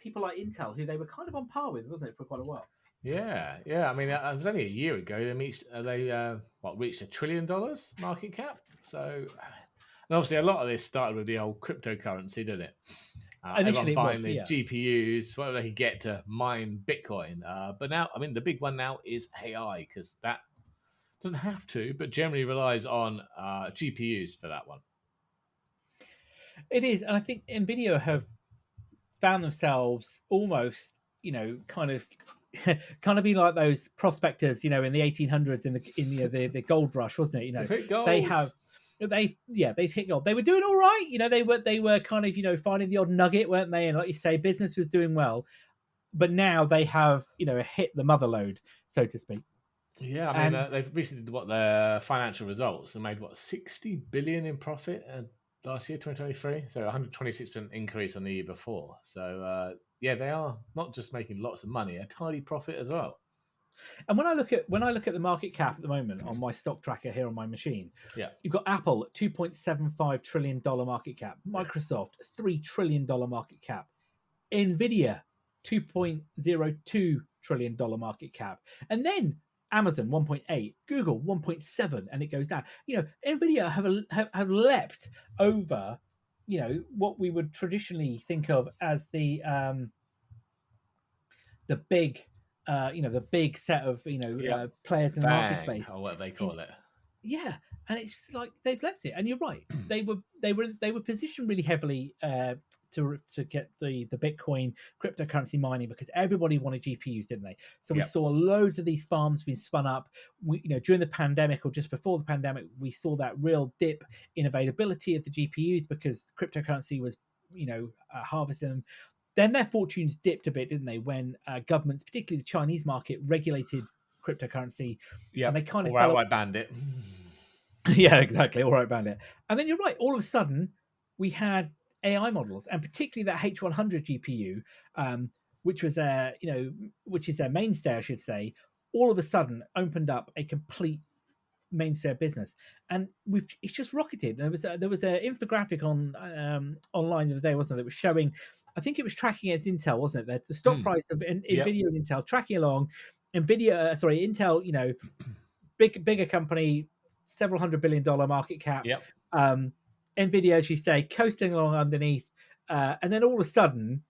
S1: people like Intel, who they were kind of on par with, wasn't it, for quite a while.
S2: Yeah. I mean, it was only a year ago they reached $1 trillion market cap. So, and obviously, a lot of this started with the old cryptocurrency, didn't it? Initially, buying the GPUs, whatever they could get to mine Bitcoin. But now, I mean, the big one now is AI, because that doesn't have to, but generally relies on GPUs for that one.
S1: It is, and I think Nvidia have found themselves almost, kind of being like those prospectors, in the 1800s in the gold rush, wasn't it?
S2: They've hit gold.
S1: They've hit gold. They were doing all right, they were kind of finding the odd nugget, weren't they? And like you say, business was doing well, but now they have hit the mother lode, so to speak.
S2: Yeah, I mean, they've recently did their financial results and made 60 billion in profit last year, 2023. So 126% increase on the year before. So yeah, they are not just making lots of money, a tidy profit as well.
S1: And when I look at the market cap at the moment on my stock tracker here on my machine, you've got Apple at $2.75 trillion market cap, Microsoft $3 trillion market cap, Nvidia $2.02 trillion market cap, and then Amazon 1.8, Google 1.7, and it goes down. Nvidia have leapt over, what we would traditionally think of as the big, the big set of players in the market space,
S2: or what they call it.
S1: Yeah, and it's like they've leapt it, and you're right. They were positioned really heavily to get the Bitcoin cryptocurrency mining because everybody wanted GPUs, didn't they? So we
S2: Yep.
S1: saw loads of these farms being spun up. We, during the pandemic or just before the pandemic, we saw that real dip in availability of the GPUs because cryptocurrency was, harvesting them. Then their fortunes dipped a bit, didn't they, when governments, particularly the Chinese market, regulated cryptocurrency, and they
S2: Yep.
S1: kind of
S2: Or
S1: fell.
S2: outright banned it.
S1: Yeah, exactly. All right, Bandit. And then you're right. All of a sudden, we had AI models, and particularly that H100 GPU, which was which is a mainstay, I should say. All of a sudden, opened up a complete mainstay business, and it's just rocketed. There was an infographic on online the other day, wasn't it? That was showing, I think it was tracking against Intel, wasn't it? The stock price of
S2: Yep.
S1: Nvidia and Intel tracking along. Intel, bigger company, several $100 billion market cap.
S2: Yep.
S1: Nvidia, as you say, coasting along underneath, and then all of a sudden,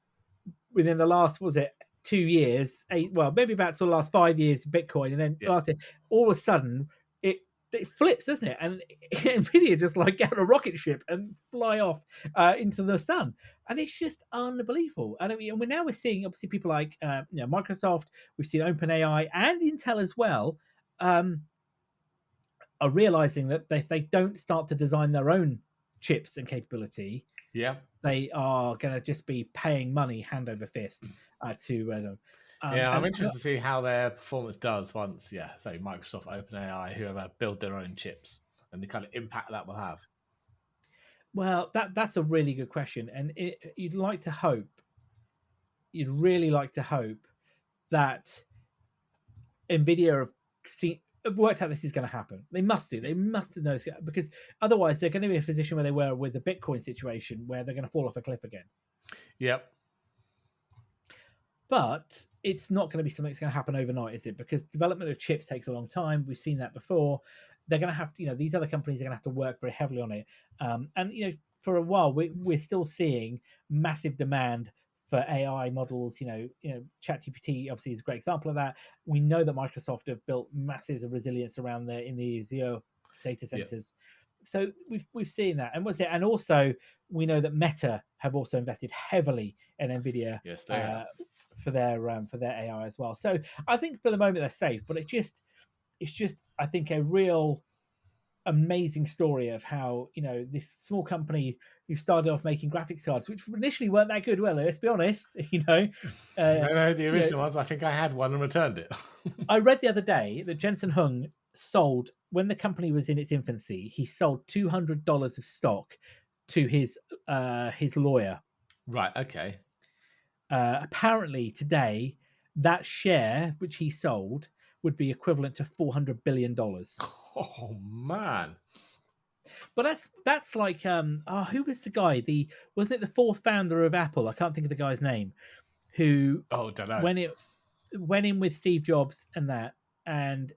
S1: within the last, was it 2 years, maybe about the last 5 years, Bitcoin, and then
S2: Yep.
S1: last year, all of a sudden it flips, doesn't it? And Nvidia just like get on a rocket ship and fly off into the sun, and it's just unbelievable. And I mean, we're seeing obviously people like Microsoft, we've seen OpenAI and Intel as well. Are realizing that if they don't start to design their own chips and capability, they are going to just be paying money hand over fist to them.
S2: I'm interested to see how their performance does once, say Microsoft, OpenAI, whoever build their own chips, and the kind of impact that will have.
S1: Well, that's a really good question, and you'd really like to hope that Nvidia have worked out this is going to happen. They must do. They must know, because otherwise they're going to be in a position where they were with the Bitcoin situation, where they're going to fall off a cliff again.
S2: Yep.
S1: But it's not going to be something that's going to happen overnight, is it? Because development of chips takes a long time. We've seen that before. They're going to have to, these other companies are going to have to work very heavily on it. And for a while, we're still seeing massive demand for AI models. ChatGPT obviously is a great example of that. We know that Microsoft have built masses of resilience around there in the Azure data centers. Yep. So we've seen that, and also we know that Meta have also invested heavily in Nvidia.
S2: Yes, they have.
S1: For their AI as well. So I think for the moment they're safe, but it's just I think a real amazing story of how this small company who started off making graphics cards, which initially weren't that good. Well, let's be honest,
S2: no, the original ones. I think I had one and returned it.
S1: I read the other day that Jensen Hung sold, when the company was in its infancy, he sold $200 of stock to his lawyer.
S2: Right. Okay.
S1: Apparently today, that share which he sold would be equivalent to $400 billion.
S2: Oh man!
S1: But that's like who was the guy? Wasn't it the fourth founder of Apple? I can't think of the guy's name. Who
S2: don't know.
S1: Went in with Steve Jobs and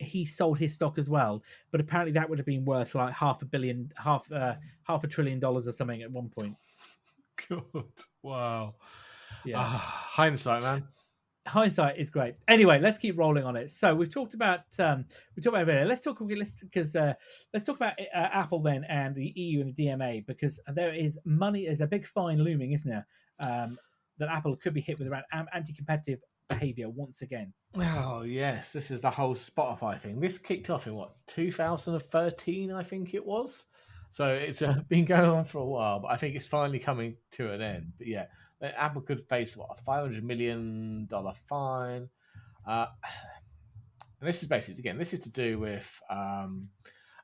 S1: he sold his stock as well. But apparently that would have been worth like half a $1 trillion or something at one point.
S2: God, wow.
S1: Yeah.
S2: Hindsight, man.
S1: Hindsight is great. Anyway, let's keep rolling on it. So we've talked about Nvidia. Let's talk about Apple then, and the EU and the DMA, because there is money. There's a big fine looming, isn't there? That Apple could be hit with around anti-competitive behavior once again.
S2: Oh yes, this is the whole Spotify thing. This kicked off in 2013, I think it was. So it's been going on for a while, but I think it's finally coming to an end. But yeah, Apple could face a $500 million fine. And this is basically, again, this is to do with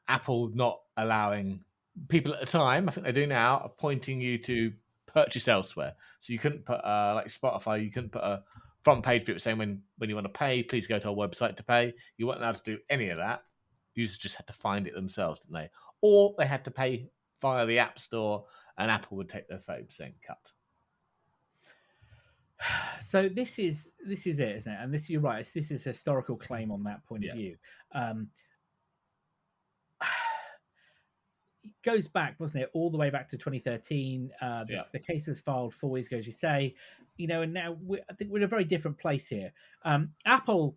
S2: Apple not allowing people at the time, I think they do now, appointing you to purchase elsewhere. So you couldn't put, like Spotify, you couldn't put a front page bit saying when you want to pay, please go to our website to pay. You weren't allowed to do any of that. Users just had to find it themselves, didn't they? Or they had to pay via the App Store, and Apple would take their 30% cut.
S1: So this is it, isn't it? And you're right. This is a historical claim on that point of view. It goes back, wasn't it, all the way back to 2013. The case was filed 4 years ago, as you say. And now I think we're in a very different place here. Apple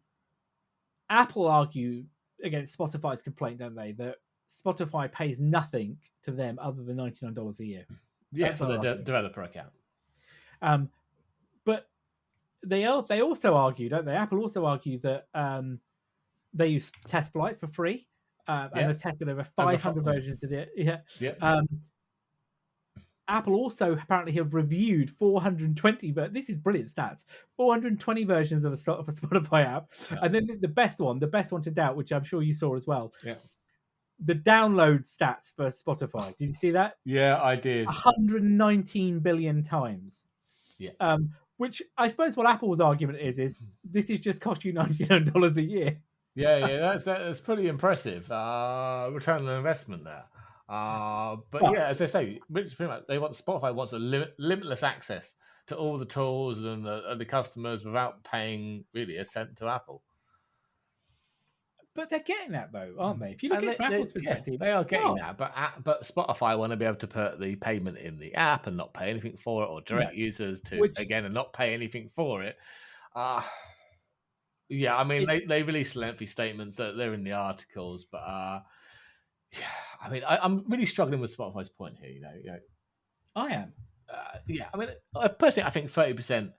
S1: argue against Spotify's complaint, don't they, that Spotify pays nothing to them other than $99 a year.
S2: Yeah,
S1: That's
S2: for the
S1: our argument.
S2: developer account.
S1: But they also argue, don't they? Apple also argue that they use test flight for free, and
S2: Yeah,
S1: they've tested over
S2: over
S1: 500 versions of it. Yeah.
S2: yeah.
S1: Apple also apparently have reviewed 420, but this is brilliant stats. 420 versions of a Spotify app,
S2: Yeah.
S1: and then the best one to doubt, which I'm sure you saw as well.
S2: Yeah.
S1: The download stats for Spotify. Did you see that?
S2: Yeah, I did.
S1: 119 billion times.
S2: Yeah.
S1: Which I suppose what Apple's argument is this is just cost you $99 a year.
S2: Yeah, that's pretty impressive. Return on investment there. But yeah, as I say, pretty much Spotify wants a limitless access to all the tools and the customers without paying really a cent to Apple.
S1: But they're getting that though, aren't they? If you look at it from Apple's perspective,
S2: they are getting that. But Spotify want to be able to put the payment in the app and not pay anything for it, or direct users to again and not pay anything for it. Yeah, I mean they released lengthy statements that they're in the articles, but yeah, I mean I'm really struggling with Spotify's point here. You know,
S1: I am.
S2: Yeah, I mean personally, I think 30%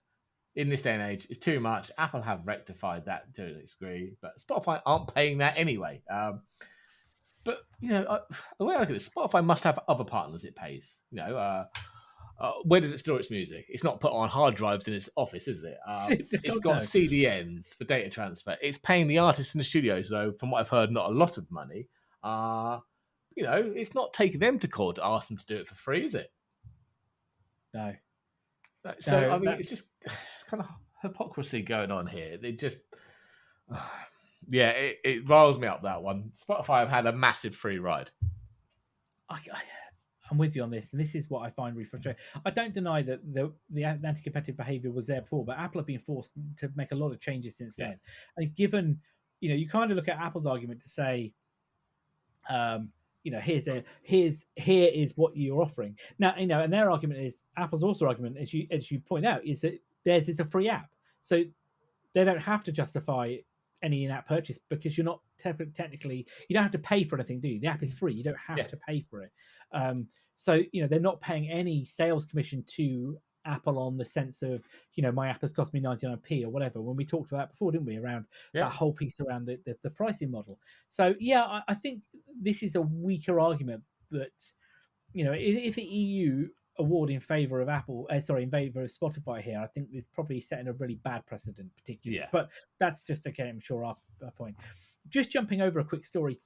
S2: in this day and age is too much. Apple have rectified that to a degree, but Spotify aren't paying that anyway. But you know, the way I look at this, Spotify must have other partners it pays. You know, where does it store its music? It's not put on hard drives in its office, is it? It's got CDNs for data transfer. It's paying the artists in the studios, though, from what I've heard, not a lot of money. You know, it's not taking them to court to ask them to do it for free, is it?
S1: No.
S2: So, I mean, it's just kind of hypocrisy going on here. They just... yeah, it riles me up, that one. Spotify have had a massive free ride.
S1: I'm with you on this, and this is what I find really frustrating. I don't deny that the anti-competitive behaviour was there before, but Apple have been forced to make a lot of changes since then. And given, you know, you kind of look at Apple's argument to say, you know, here is what you're offering now. You know, and their argument is Apple's also argument, as you point out, is that theirs is a free app, so they don't have to justify any in-app purchase because you're not technically, you don't have to pay for anything, do you? The app is free, you don't have to pay for it. So you know, they're not paying any sales commission to Apple on the sense of, you know, my app has cost me 99p or whatever, when we talked about that before, didn't we, around that whole piece around the pricing model. So yeah, I think this is a weaker argument that, you know, if the EU award in favor of Apple, in favor of Spotify here, I think it's probably setting a really bad precedent, particularly. But that's just I'm sure our point. Just jumping over a quick story,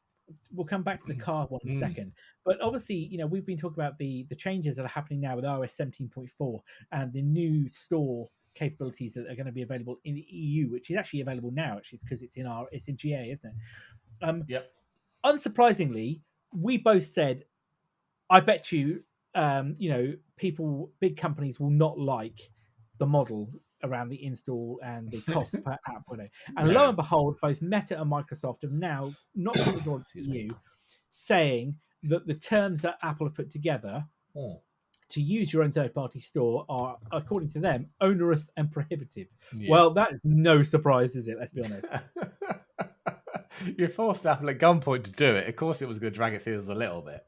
S1: we'll come back to the car one in a second. But obviously, you know, we've been talking about the changes that are happening now with iOS 17.4 and the new store capabilities that are going to be available in the EU, which is actually available now, actually, because it's in GA, isn't it? Unsurprisingly, we both said, I bet you, you know, big companies will not like the model around the install and the cost per app. And lo and behold, both Meta and Microsoft have now knocked on the door to you, saying that the terms that Apple have put together to use your own third-party store are, according to them, onerous and prohibitive. Well, that is no surprise, is it? Let's be honest.
S2: You forced Apple at gunpoint to do it. Of course, it was going to drag its heels a little bit.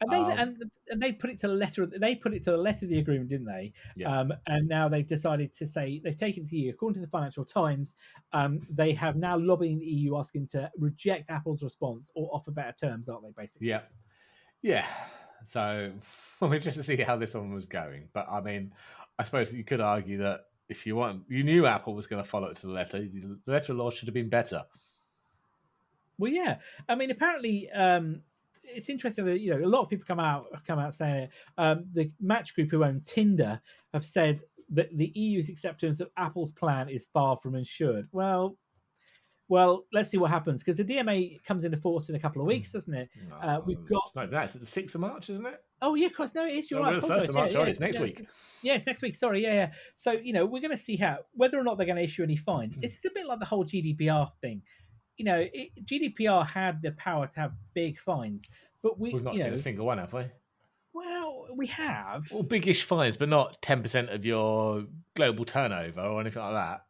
S1: And they put it to the letter. They put it to the letter of the agreement, didn't they? And now they've decided to say they've taken it to the EU. According to the Financial Times, they have now lobbying the EU, asking to reject Apple's response or offer better terms, aren't they? Basically.
S2: Yeah. So we're just to see how this one was going. But I mean, I suppose you could argue that if you knew Apple was going to follow it to the letter law should have been better.
S1: Well, yeah. I mean, apparently. It's interesting that, you know, a lot of people come out saying it. The Match Group, who own Tinder, have said that the EU's acceptance of Apple's plan is far from ensured. Well, let's see what happens, because the DMA comes into force in a couple of weeks, doesn't it? We've got
S2: that's the 6th of March, isn't it?
S1: Oh yeah, of course. No, it is. You're right.
S2: The 1st of March. Sorry, it's next week.
S1: Yeah, it's next week. Sorry, yeah. So, you know, we're going to see whether or not they're going to issue any fines. This is a bit like the whole GDPR thing. You know, GDPR had the power to have big fines, but we've
S2: not seen a single one, have we?
S1: Well, we have.
S2: Well, biggish fines, but not 10% of your global turnover or anything like that.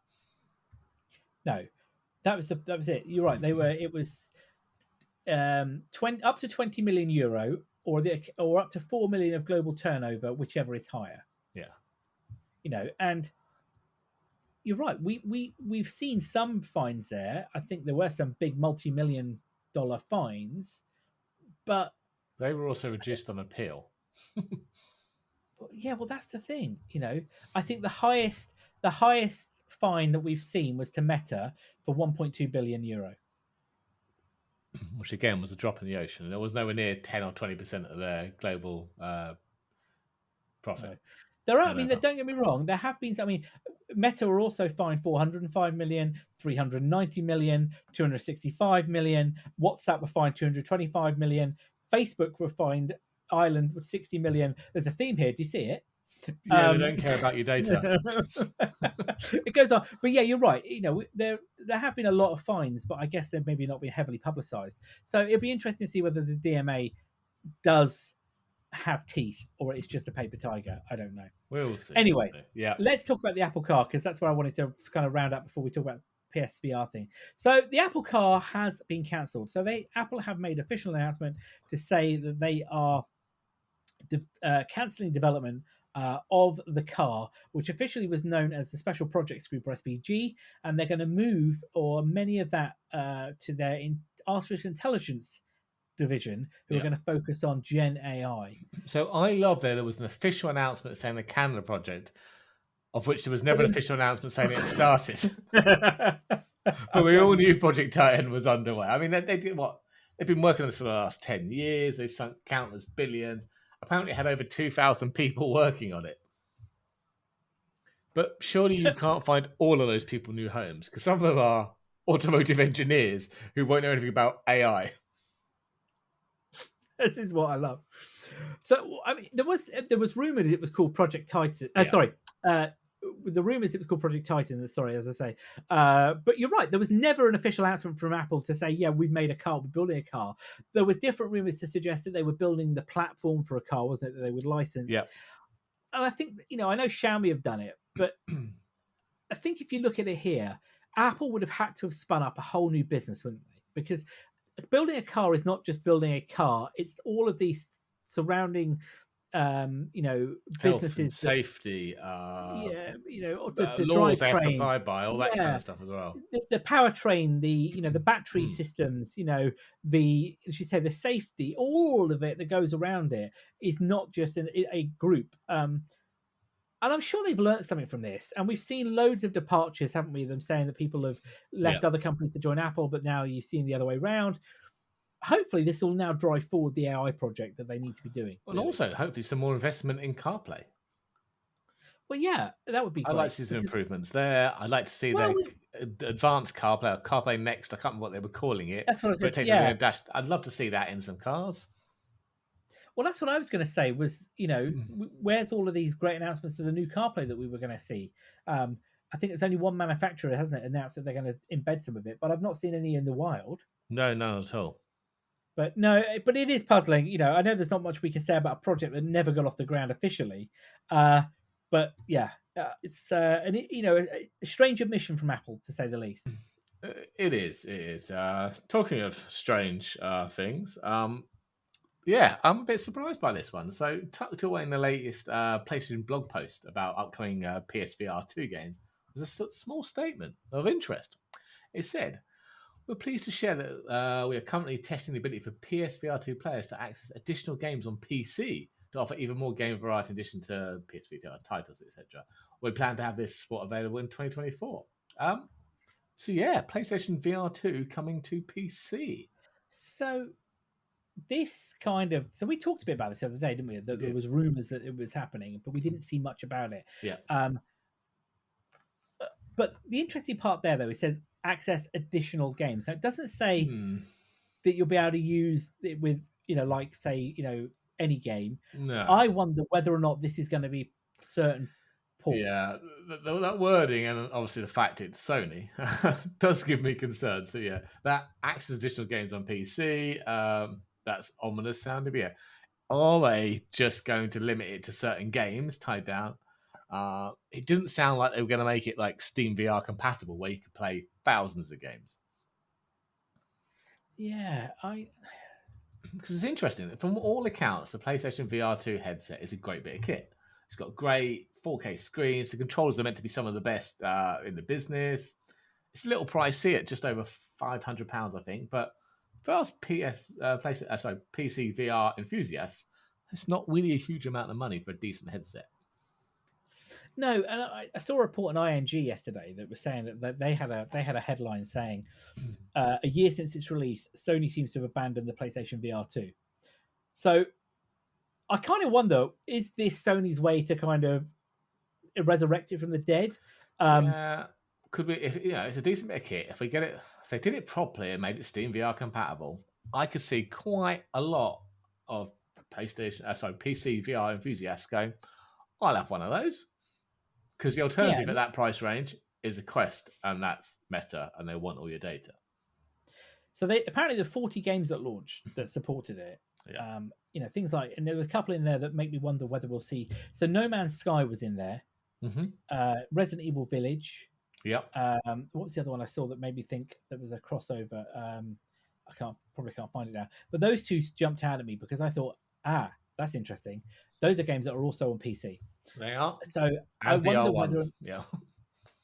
S1: No, that was it. You're right. It was up to €20 million or up to 4 million of global turnover, whichever is higher.
S2: Yeah.
S1: And you're right. We've seen some fines there. I think there were some big multi-million-dollar fines, but
S2: they were also reduced on appeal.
S1: yeah, well, that's the thing. I think the highest fine that we've seen was to Meta for 1.2 billion euro.
S2: Which again was a drop in the ocean. It was nowhere near 10 or 20% of their global profit.
S1: No. There are. I mean, don't get me wrong. There have been. I mean, Meta were also fined 405 million, 390 million, 265 million. WhatsApp were fined 225 million. Facebook were fined Ireland with 60 million. There's a theme here. Do you see it?
S2: Yeah, they don't care about your data.
S1: It goes on, but yeah, you're right. There have been a lot of fines, but I guess they've maybe not been heavily publicised. So it'll be interesting to see whether the DMA does have teeth or it's just a paper tiger. I don't know.
S2: We'll see.
S1: Anyway,
S2: yeah,
S1: let's talk about the Apple Car because that's where I wanted to kind of round up before we talk about PSVR thing. So the Apple Car has been cancelled. So Apple have made official announcement to say that they are cancelling development of the car, which officially was known as the Special Projects Group or SPG, and they're going to move many of that to their artificial intelligence division, who are going to focus on Gen AI.
S2: So I love there was an official announcement saying the Canada project, of which there was never an official announcement saying it started. But we all knew Project Titan was underway. I mean, they did what? They've been working on this for the last 10 years. They've sunk countless billions. Apparently had over 2,000 people working on it. But surely you can't find all of those people new homes, because some of them are automotive engineers who won't know anything about AI.
S1: This is what I love. So, I mean, there was rumored it was called Project Titan. The rumors it was called Project Titan. Sorry, as I say. But you're right. There was never an official announcement from Apple to say, yeah, we've made a car, we're building a car. There was different rumors to suggest that they were building the platform for a car, wasn't it, that they would license?
S2: Yeah.
S1: And I think, I know Xiaomi have done it, but I think if you look at it here, Apple would have had to have spun up a whole new business, wouldn't they? Because building a car is not just building a car; it's all of these surrounding, businesses,
S2: and safety,
S1: the
S2: laws they have to
S1: drivetrain,
S2: abide by, all that kind of stuff as well.
S1: The powertrain, the battery systems, the safety, all of it that goes around it is not just a group. And I'm sure they've learned something from this. And we've seen loads of departures, haven't we? Them saying that people have left other companies to join Apple, but now you've seen the other way around. Hopefully, this will now drive forward the AI project that they need to be doing.
S2: And also, hopefully, some more investment in CarPlay.
S1: Well, yeah, that would be great.
S2: I'd like to see some improvements there. I'd like to see their advanced CarPlay, or CarPlay Next. I can't remember what they were calling it.
S1: That's what it is.
S2: I'd love to see that in some cars.
S1: Well, that's what I was going to say was, where's all of these great announcements of the new CarPlay that we were going to see? I think it's only one manufacturer, hasn't it, announced that they're going to embed some of it, but I've not seen any in the wild.
S2: No, none at all.
S1: But but it is puzzling. I know there's not much we can say about a project that never got off the ground officially. But yeah, it's a strange admission from Apple, to say the least.
S2: It is. Talking of strange things, yeah, I'm a bit surprised by this one. So, tucked away in the latest PlayStation blog post about upcoming PSVR 2 games was a small statement of interest. It said, "We're pleased to share that we are currently testing the ability for PSVR 2 players to access additional games on PC to offer even more game variety in addition to PSVR titles, etc. We plan to have this spot available in 2024. So yeah, PlayStation VR 2 coming to PC.
S1: So this so we talked a bit about this the other day, didn't we? That there was rumors that it was happening, but we didn't see much about it.
S2: Yeah.
S1: But the interesting part there, though, it says access additional games. Now it doesn't say that you'll be able to use it with, like say, any game.
S2: No.
S1: I wonder whether or not this is going to be certain ports.
S2: Yeah, that wording and obviously the fact it's Sony does give me concern. So yeah, that access additional games on PC, that's ominous sounding. But yeah, are they just going to limit it to certain games tied down? It didn't sound like they were going to make it like Steam VR compatible, where you could play thousands of games.
S1: Yeah,
S2: because it's interesting. From all accounts, the PlayStation VR2 headset is a great bit of kit. It's got great 4K screens. The controllers are meant to be some of the best in the business. It's a little pricey at just over £500, I think. But for us PC VR enthusiasts, it's not really a huge amount of money for a decent headset.
S1: No, and I saw a report on ING yesterday that was saying that they had a headline saying a year since its release, Sony seems to have abandoned the PlayStation VR2. So I kind of wonder, is this Sony's way to kind of resurrect it from the dead?
S2: Yeah, could be. If it's a decent bit of kit. If we get it, if they did it properly and made it Steam VR compatible, I could see quite a lot of PC VR enthusiasts going, "I'll have one of those," because the
S1: Yeah.
S2: alternative at that price range is a Quest, and that's Meta, and they want all your data.
S1: So they apparently the 40 games that launched that supported it.
S2: Yeah.
S1: Things like, and there were a couple in there that make me wonder whether we'll see. So No Man's Sky was in there. Resident Evil Village.
S2: Yep.
S1: What was the other one I saw that made me think there was a crossover? I probably can't find it now. But those two jumped out at me because I thought, that's interesting. Those are games that are also on PC.
S2: They are.
S1: So
S2: And
S1: I wonder
S2: VR
S1: whether,
S2: ones.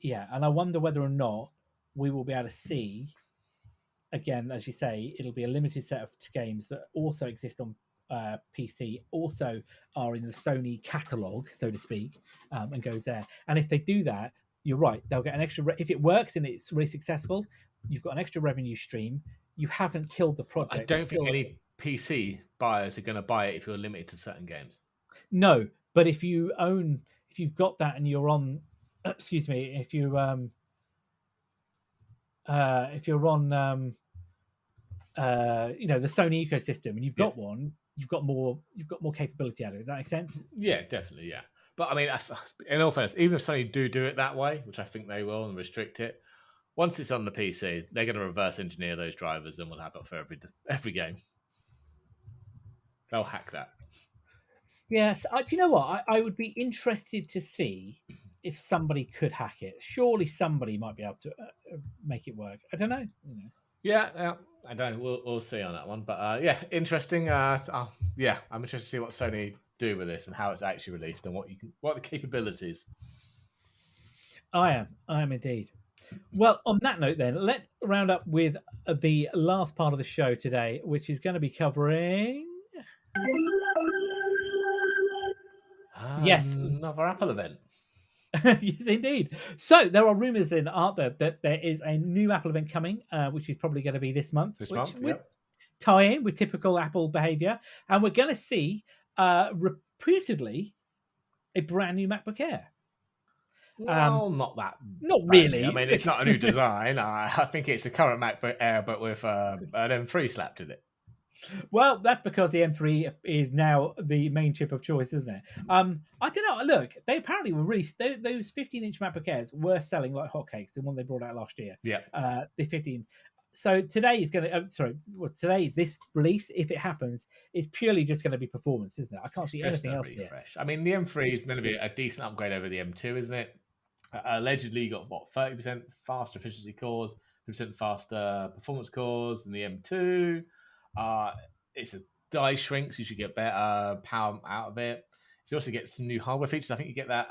S2: Yeah.
S1: and I wonder whether or not we will be able to see. Again, as you say, it'll be a limited set of games that also exist on PC, also are in the Sony catalog, so to speak, and goes there. And if they do that, you're right, they'll get an extra. If it works and it's really successful, you've got an extra revenue stream. You haven't killed the project.
S2: I don't think any PC buyers are going to buy it if you're limited to certain games.
S1: No, but if you've got that and you're on, excuse me, if you're on the Sony ecosystem and you've got one, you've got more capability out of it. Does that make sense?
S2: Yeah, definitely, yeah. But I mean, in all fairness, even if Sony do it that way, which I think they will, and restrict it, once it's on the PC, they're going to reverse engineer those drivers, and we'll have it for every game. They'll hack that.
S1: Yes. Do you know what? I would be interested to see if somebody could hack it. Surely somebody might be able to make it work. I don't know.
S2: Yeah, I don't. We'll see on that one. But interesting. I'm interested to see what Sony do with this and how it's actually released and what the capabilities.
S1: I am indeed. Well, on that note, then let's round up with the last part of the show today, which is going to be covering. Yes,
S2: another Apple event.
S1: Yes, indeed. So there are rumors in, aren't there, that there is a new Apple event coming, which is probably going to be this month. Tie in with typical Apple behavior, and we're going to see reputedly a brand new MacBook Air.
S2: Well, not that.
S1: Not really.
S2: I mean, it's not a new design. I think it's the current MacBook Air, but with an M3 slapped in it.
S1: Well, that's because the M3 is now the main chip of choice, isn't it? I don't know. Look, they apparently were those 15-inch MacBook Airs were selling like hotcakes. The one they brought out last year.
S2: Yeah.
S1: The 15. So today is going to. Today this release, if it happens, is purely just going to be performance, isn't it? I can't see anything else here.
S2: I mean, the M3 is going to be a decent upgrade over the M2, isn't it? Allegedly, you got 30% faster efficiency cores, 50% faster performance cores than the M2. It's a die shrink, so you should get better power out of it. You also get some new hardware features. I think you get that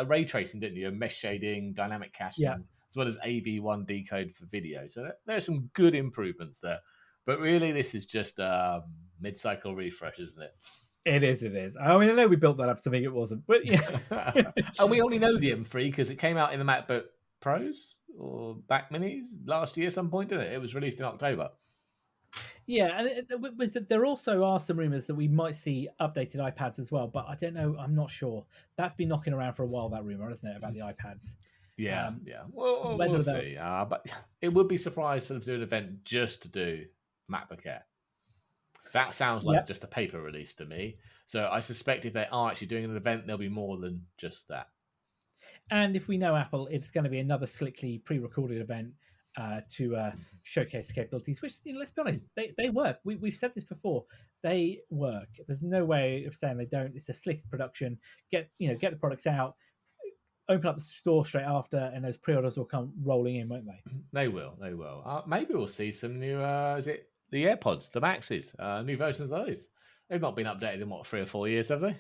S2: ray tracing, didn't you? Mesh shading, dynamic caching, as well as AV1 decode for video. So there are some good improvements there. But really, this is just a mid-cycle refresh, isn't it?
S1: It is. I mean, I know we built that up to think it wasn't, but yeah.
S2: And we only know the M3 because it came out in the MacBook Pros or Mac Minis last year at some point, didn't it? It was released in October.
S1: Yeah, and there also are some rumors that we might see updated iPads as well, but I don't know. I'm not sure. That's been knocking around for a while, that rumor, isn't it, about the iPads?
S2: Yeah. Well, we'll see. But it would be surprised for them to do an event just to do MacBook Air. That sounds like just a paper release to me. So I suspect if they are actually doing an event, there'll be more than just that.
S1: And if we know Apple, it's going to be another slickly pre-recorded event to showcase the capabilities, which, let's be honest, they work. We've said this before. They work. There's no way of saying they don't. It's a slick production. Get the products out, open up the store straight after, and those pre-orders will come rolling in, won't they?
S2: They will. Maybe we'll see some new. Is it the AirPods, the Maxes, new versions of those. They've not been updated in what 3 or 4 years, have they?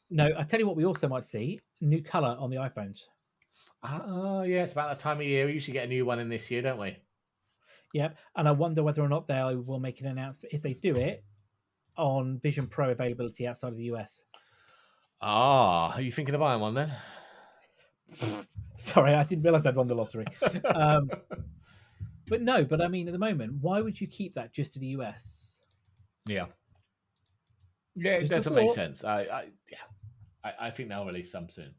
S1: No, I tell you what, we also might see new color on the iPhones.
S2: Oh, yeah, it's about that time of year. We usually get a new one in this year, don't we?
S1: Yep, and I wonder whether or not they will make an announcement if they do it on Vision Pro availability outside of the US.
S2: Ah, are you thinking of buying one then?
S1: Sorry, I didn't realize I'd won the lottery. But no, but I mean, at the moment, why would you keep that just to the US?
S2: Yeah. Yeah, it
S1: Just a
S2: doesn't make
S1: thought.
S2: sense. I think they'll release some soon.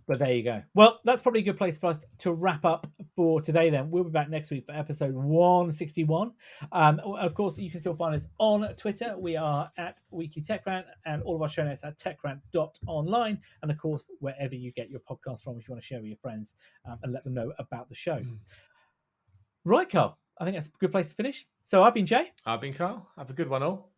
S1: But there you go. Well, that's probably a good place for us to wrap up for today then. We'll be back next week for episode 161. Of course, you can still find us on Twitter. We are at Weekly Tech Rant, and all of our show notes at techrant.online. And of course, wherever you get your podcast from, if you want to share with your friends and let them know about the show. Right, Carl. I think that's a good place to finish. So I've been Jay.
S2: I've been Carl. Have a good one all.